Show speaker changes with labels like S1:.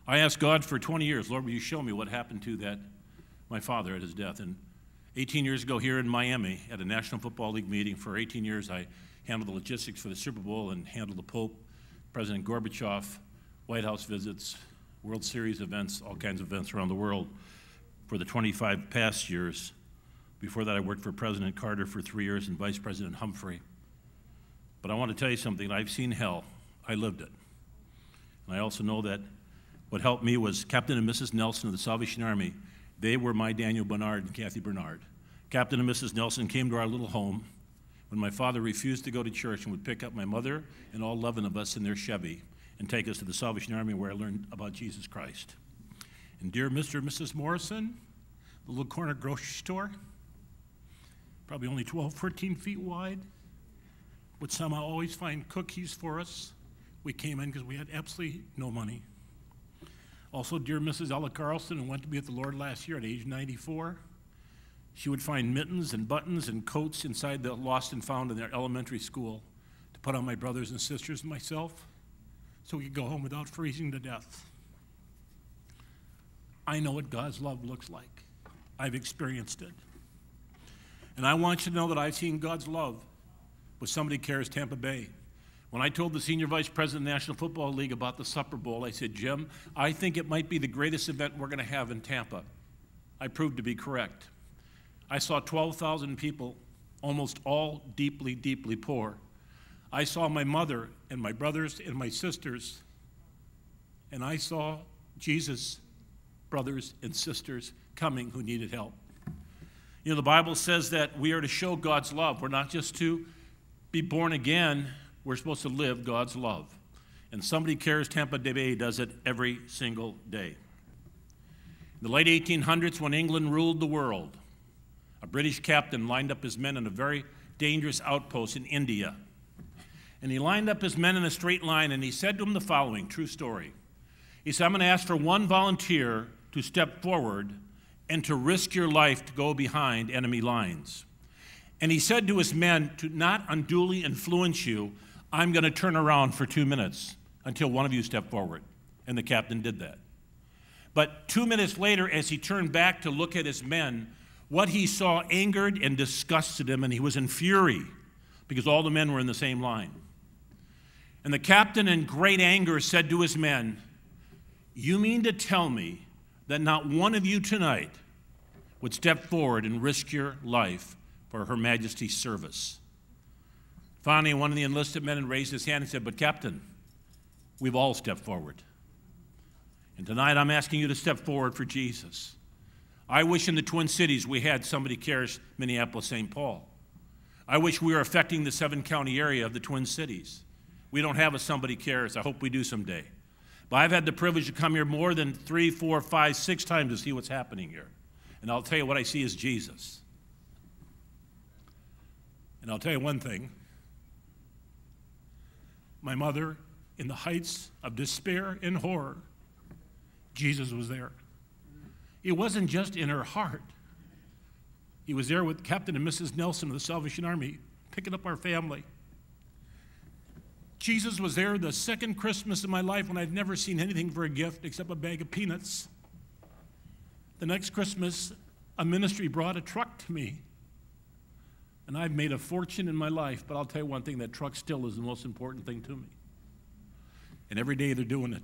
S1: I asked God for 20 years, Lord, will you show me what happened to my father at his death? And 18 years ago here in Miami at a National Football League meeting, for 18 years I handled the logistics for the Super Bowl and handled the Pope, President Gorbachev, White House visits, World Series events, all kinds of events around the world for the 25 past years. Before that, I worked for President Carter for 3 years and Vice President Humphrey. But I want to tell you something. I've seen hell. I lived it. And I also know that what helped me was Captain and Mrs. Nelson of the Salvation Army. They were my Daniel Bernard and Kathy Bernard. Captain and Mrs. Nelson came to our little home when my father refused to go to church and would pick up my mother and all 11 of us in their Chevy and take us to the Salvation Army where I learned about Jesus Christ. And dear Mr. and Mrs. Morrison, the little corner grocery store, probably only 12, 14 feet wide, would somehow always find cookies for us. We came in because we had absolutely no money. Also, dear Mrs. Ella Carlson, who went to be with the Lord last year at age 94, she would find mittens and buttons and coats inside the lost and found in their elementary school to put on my brothers and sisters and myself so we could go home without freezing to death. I know what God's love looks like. I've experienced it. And I want you to know that I've seen God's love with Somebody Cares Tampa Bay. When I told the Senior Vice President of the National Football League about the Supper Bowl, I said, Jim, I think it might be the greatest event we're going to have in Tampa. I proved to be correct. I saw 12,000 people, almost all deeply, deeply poor. I saw my mother and my brothers and my sisters, and I saw Jesus' brothers and sisters coming who needed help. You know, the Bible says that we are to show God's love. We're not just to be born again. We're supposed to live God's love. And Somebody Cares Tampa Bay does it every single day. In the late 1800s, when England ruled the world, a British captain lined up his men in a very dangerous outpost in India. And he lined up his men in a straight line, and he said to them the following, true story. He said, I'm going to ask for one volunteer to step forward and to risk your life to go behind enemy lines. And he said to his men, to not unduly influence you, I'm going to turn around for 2 minutes until one of you step forward. And the captain did that. But 2 minutes later, as he turned back to look at his men, what he saw angered and disgusted him, and he was in fury because all the men were in the same line. And the captain, in great anger, said to his men, you mean to tell me that not one of you tonight would step forward and risk your life for Her Majesty's service? Finally, one of the enlisted men raised his hand and said, but Captain, we've all stepped forward. And tonight I'm asking you to step forward for Jesus. I wish in the Twin Cities we had Somebody Cares Minneapolis, St. Paul. I wish we were affecting the 7-county area of the Twin Cities. We don't have a Somebody Cares. I hope we do someday. But I've had the privilege to come here more than 3, 4, 5, 6 times to see what's happening here. And I'll tell you what I see is Jesus. And I'll tell you one thing. My mother, in the heights of despair and horror, Jesus was there. It wasn't just in her heart. He was there with Captain and Mrs. Nelson of the Salvation Army, picking up our family. Jesus was there the second Christmas of my life when I'd never seen anything for a gift except a bag of peanuts. The next Christmas, a ministry brought a truck to me. And I've made a fortune in my life, but I'll tell you one thing, that truck still is the most important thing to me. And every day they're doing it.